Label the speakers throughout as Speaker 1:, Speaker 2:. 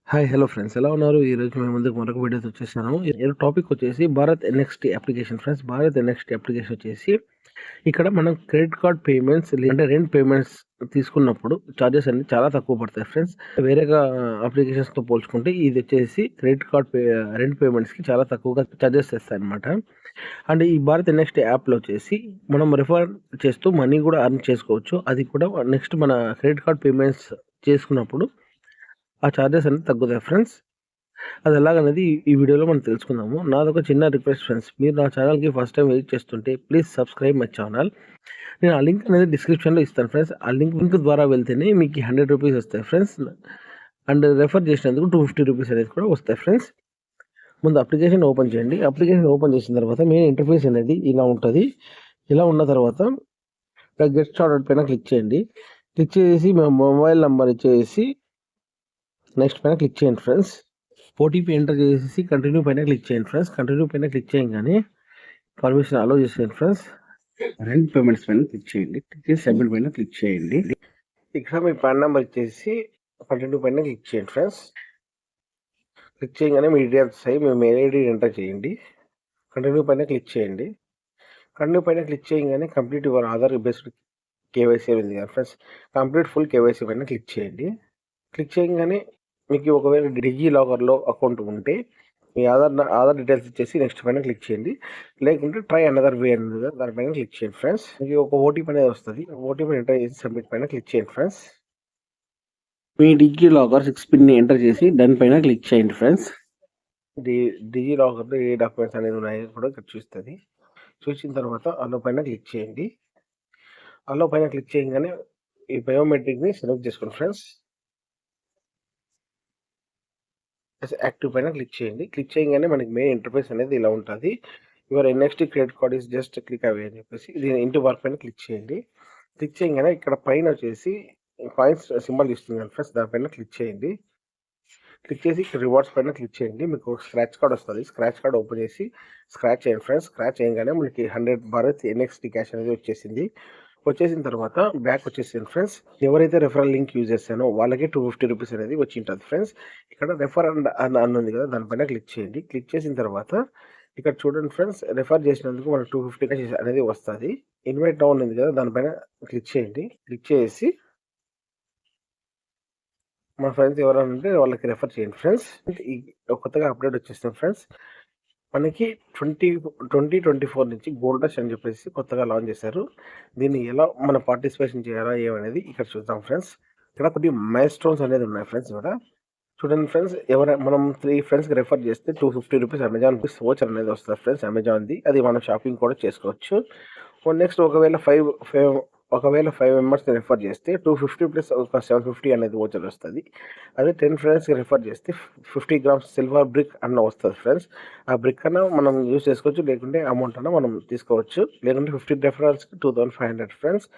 Speaker 1: Hi. Hello friends. ఎలా ఉన్నారు? ఈరోజు మీ ముందుకు మరొక వీడియోతో వచ్చేసాను. టాపిక్ వచ్చేసి Bharat NXT application friends. Bharat NXT application వచ్చేసి ఇక్కడ మనం క్రెడిట్ కార్డ్ పేమెంట్స్ అంటే రెంట్ పేమెంట్స్ తీసుకున్నప్పుడు చార్జెస్ అనేది చాలా తక్కువ పడతాయి ఫ్రెండ్స్. వేరేగా అప్లికేషన్స్‌తో పోల్చుకుంటే ఇది వచ్చేసి క్రెడిట్ కార్డ్ రెంట్ పేమెంట్స్‌కి చాలా తక్కువగా చార్జెస్ చేస్తాయన్నమాట. అండ్ ఈ భారత్ ఎన్ఎక్స్‌టీ యాప్‌లో వచ్చేసి మనం రిఫర్ చేస్తూ మనీ కూడా ఎర్న్ చేసుకోవచ్చు. అది కూడా నెక్స్ట్ మన క్రెడిట్ కార్డ్ పేమెంట్స్ చేసుకున్నప్పుడు ఆ చార్జెస్ అనేది తగ్గుతాయి ఫ్రెండ్స్. అది ఎలాగనేది ఈ వీడియోలో మనం తెలుసుకుందాము. నాదొక చిన్న రిక్వెస్ట్ ఫ్రెండ్స్. మీరు నా ఛానల్‌కి ఫస్ట్ టైం విజిట్ చేస్తుంటే ప్లీజ్ సబ్స్క్రైబ్ మై ఛానల్. నేను ఆ లింక్ అనేది డిస్క్రిప్షన్‌లో ఇస్తాను ఫ్రెండ్స్. ఆ లింక్ ద్వారా వెళ్తేనే మీకు ₹100 వస్తాయి ఫ్రెండ్స్. అండ్ రెఫర్ చేసినందుకు ₹250 అనేది కూడా వస్తాయి ఫ్రెండ్స్. ముందు అప్లికేషన్ ఓపెన్ చేయండి. అప్లికేషన్ ఓపెన్ చేసిన తర్వాత మెయిన్ ఇంటర్ఫేస్ అనేది ఇలా ఉంటది. ఇలా ఉన్న తర్వాత ఇక్కడ గెట్ స్టార్టెడ్ పైన క్లిక్ చేయండి. క్లిక్ చేసి మీ మొబైల్ నంబర్ ఇచ్చేసి నెక్స్ట్ పైన క్లిక్ చేయండి ఫ్రెండ్స్. ఓటీపీ ఎంటర్ చేసేసి కంటిన్యూ పైన క్లిక్ చేయండి ఫ్రెండ్స్. కంటిన్యూ పైన క్లిక్ చేయంగానే పర్మిషన్ అలౌ చేసేయండి ఫ్రెండ్స్.
Speaker 2: రెంట్ పేమెంట్స్ పైన క్లిక్ చేయండి. క్లిక్ చేసి సబ్మిట్ పైన క్లిక్ చేయండి.
Speaker 1: ఇక్కడ మీ పాన్ నెంబర్ ఇచ్చేసి కంటిన్యూ పైన క్లిక్ చేయండి ఫ్రెండ్స్. క్లిక్ చేయగానే మీ డీటెయిల్స్ వస్తాయి. మీ మెయిల్ ఐడి ఎంటర్ చేయండి. కంటిన్యూ పైన క్లిక్ చేయండి. కంటిన్యూ పైన క్లిక్ చేయగానే complete your Aadhaar based KYC ఉంది కదా ఫ్రెండ్స్. కంప్లీట్ ఫుల్ కేవైసీ పైన క్లిక్ చేయండి. క్లిక్ చేయగానే మీకు ఒకవేళ డిజీ లాకర్‌లో అకౌంట్ ఉంటే మీ ఆధార్ డీటెయిల్స్ ఇచ్చేసి నెక్స్ట్ పైన క్లిక్ చేయండి. లేకుంటే ట్రై అనదర్ వే అనేది దానిపైన క్లిక్ చేయండి ఫ్రెండ్స్. మీకు ఒక ఓటీపీ అనేది వస్తది. ఓటీపీని ఎంటర్ చేసి సబ్మిట్ పైన క్లిక్ చేయండి ఫ్రెండ్స్.
Speaker 2: మీ డిజీ లాకర్ 6 పిన్‌ని ఎంటర్ చేసి డన్ పైన క్లిక్ చేయండి ఫ్రెండ్స్.
Speaker 1: డిజీ లాకర్‌లో ఏ డాక్యుమెంట్స్ అనేది ఉన్నాయో కూడా ఇక్కడ చూస్తది. చూసిన తర్వాత అలో పైన క్లిక్ చేయండి. అలో పైన క్లిక్ చేయగానే ఈ బయోమెట్రిక్‌ని సెలెక్ట్ చేసుకోండి ఫ్రెండ్స్. యాక్టివ్ పైన క్లిక్ చేయండి. క్లిక్ చేయగానే మనకి మెయిన్ ఇంటర్ఫేస్ అనేది ఇలా ఉంటది. Your NXT credit card is just click away అని చెప్పేసి దీని ఇంటూ వర్క్ పైన క్లిక్ చేయండి. క్లిక్ చేయగానే ఇక్కడ పైన వచ్చేసి కాయిన్స్ సింబల్ ఇస్తుంది కదా ఫ్రెండ్స్. దానిపైన క్లిక్ చేయండి. క్లిక్ చేసి ఇక్కడ రివార్డ్స్ పైన క్లిక్ చేయండి. మీకు స్క్రాచ్ కార్డ్ వస్తది. స్క్రాచ్ కార్డ్ ఓపెన్ చేసి స్క్రాచ్ చేయండి ఫ్రెండ్స్. స్క్రాచ్ చేయగానే మనకి 100 భారత్ ఎన్ఎక్స్‌టీ క్యాష్ అనేది వచ్చేసింది. వచ్చేసిన తర్వాత బ్యాక్ వచ్చేసింది ఫ్రెండ్స్. ఎవరైతే రెఫరల్ లింక్ యూజ్ చేస్తానో వాళ్ళకి ₹250 అనేది వచ్చింటది ఫ్రెండ్స్. ఇక్కడ రెఫర్ అని ఉంది కదా దానిపైన క్లిక్ చేయండి. క్లిక్ చేసిన తర్వాత ఇక్కడ చూడండి ఫ్రెండ్స్, రెఫర్ చేసినందుకు మనకు 250 అనేది వస్తది. ఇన్వైట్ నౌ ఉంది కదా దానిపైన క్లిక్ చేయండి. క్లిక్ చేసి మా ఫ్రెండ్స్ ఎవరైనా ఉంటే వాళ్ళకి రెఫర్ చేయండి ఫ్రెండ్స్. ఈ కొత్తగా అప్డేట్ వచ్చేసింది ఫ్రెండ్స్. మనకి 2024 నుంచి గోల్డ్ రష్ అని చెప్పేసి కొత్తగా లాంచ్ చేశారు. దీన్ని ఎలా మనం పార్టిసిపేషన్ చేయాలా ఏమనేది ఇక్కడ చూద్దాం ఫ్రెండ్స్. ఇక్కడ కొన్ని మైల్ స్టోన్స్ అనేది ఉన్నాయి ఫ్రెండ్స్ ఇక్కడ. చూడండి ఫ్రెండ్స్, మనం 3 ఫ్రెండ్స్‌కి రెఫర్ చేస్తే ₹250 అమెజాన్ వోచర్ అనేది వస్తది ఫ్రెండ్స్ అమెజాన్‌ది. అది మనం షాపింగ్ కూడా చేసుకోవచ్చు. నెక్స్ట్ ఒకవేళ 5 మెంబర్స్‌ని రెఫర్ చేస్తే 250 ప్లస్ ఒక 750 అనేది వోచర్ వస్తది. అదే 10 ఫ్రెండ్స్‌కి రెఫర్ చేస్తే 50 గ్రామ్స్ సిల్వర్ బ్రిక్ అన్న వస్తది ఫ్రెండ్స్. ఆ బ్రిక్ అన్న మనం యూజ్ చేసుకోవచ్చు. లేకుంటే అమౌంట్ అన్న మనం తీసుకోవచ్చు. లేకుంటే 50 రెఫరల్స్‌కి 2500 ఫ్రెండ్స్.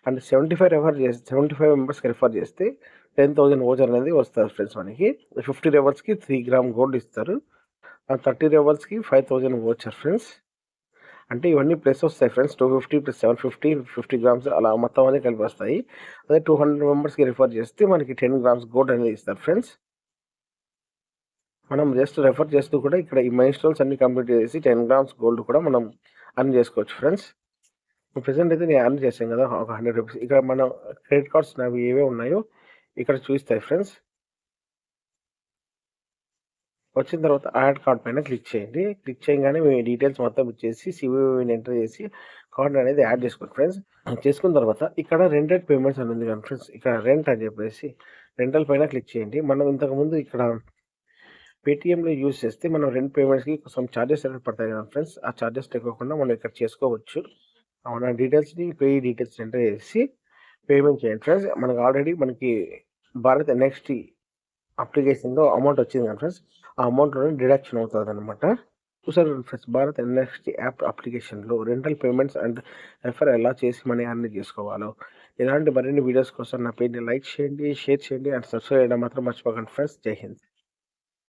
Speaker 1: అండ్ 75 మెంబర్స్‌కి రెఫర్ చేస్తే 10,000 వోచర్ అనేది వస్తది ఫ్రెండ్స్ మనకి. 50 రెఫర్స్‌కి 3 గ్రామ్ గోల్డ్ ఇస్తారు. 30 రెఫర్స్‌కి 5000 వోచర్ ఫ్రెండ్స్. అంటే ఇవన్నీ ప్లస్ వస్తాయి ఫ్రెండ్స్. 250 ప్లస్ 750 50 గ్రామ్స్ అలా మొత్తం అన్నీ కలిపి వస్తాయి. అదే 200 మెంబర్స్‌కి రిఫర్ చేస్తే మనకి 10 గ్రామ్స్ గోల్డ్ అనేది ఇస్తారు ఫ్రెండ్స్. మనం జస్ట్ రెఫర్ చేస్తూ కూడా ఇక్కడ ఈ మైల్ స్టోన్స్ అన్ని కంప్లీట్ చేసి 10 గ్రామ్స్ గోల్డ్ కూడా మనం ఎర్న్ చేసుకోవచ్చు ఫ్రెండ్స్. ప్రెజెంట్ అయితే నేను ఎర్న్ చేశాను కదా ఒక ₹100. ఇక్కడ మన క్రెడిట్ కార్డ్స్ నావి ఏవే ఉన్నాయో ఇక్కడ చూపిస్తాయి ఫ్రెండ్స్. వచ్చిన తర్వాత యాడ్ కార్డ్ పైన క్లిక్ చేయండి. క్లిక్ చేయగానే మీ డీటెయిల్స్ మొత్తం ఇచ్చేసి సివివిని ఎంటర్ చేసి కార్డ్ అనేది యాడ్ చేసుకోండి ఫ్రెండ్స్. చేసుకున్న తర్వాత ఇక్కడ రెంటెడ్ పేమెంట్స్ అని ఉంది కదా ఫ్రెండ్స్. ఇక్కడ రెంట్ అని చెప్పేసి రెంటల్ పైన క్లిక్ చేయండి. మనం ఇంతకుముందు ఇక్కడ పేటీఎంలో యూజ్ చేస్తే మనం రెంట్ పేమెంట్స్‌కి సమ్ చార్జెస్ అనేది పడతాయి కదా ఫ్రెండ్స్. ఆ చార్జెస్ లేకోకుండా మనం ఇక్కడ చేసుకోవచ్చు. మన డీటెయిల్స్‌ని డీటెయిల్స్ ఎంటర్ చేసి పేమెంట్ చేయండి ఫ్రెండ్స్. మనకి భారత్ ఎన్ఎక్స్‌టీ అప్లికేషన్‌లో అమౌంట్ వచ్చింది కదా ఫ్రెండ్స్. ఆ అమౌంట్‌లోనే డిడక్షన్ అవుతదనమాట. చూసారు ఫ్రెండ్స్, భారత్ ఎన్ఎఫ్టీ యాప్ అప్లికేషన్‌లో రెంటల్ పేమెంట్స్ అండ్ రెఫర్ ఎలా చేసి మనీ ఎర్న్ చేసుకోవాలో. ఇలాంటి మరిన్ని వీడియోస్ కోసం నా పేజ్‌ని లైక్ చేయండి, షేర్ చేయండి అండ్ సబ్స్క్రైబ్ చేయడం మాత్రం మర్చిపోకండి ఫ్రెండ్స్. జై హింద్.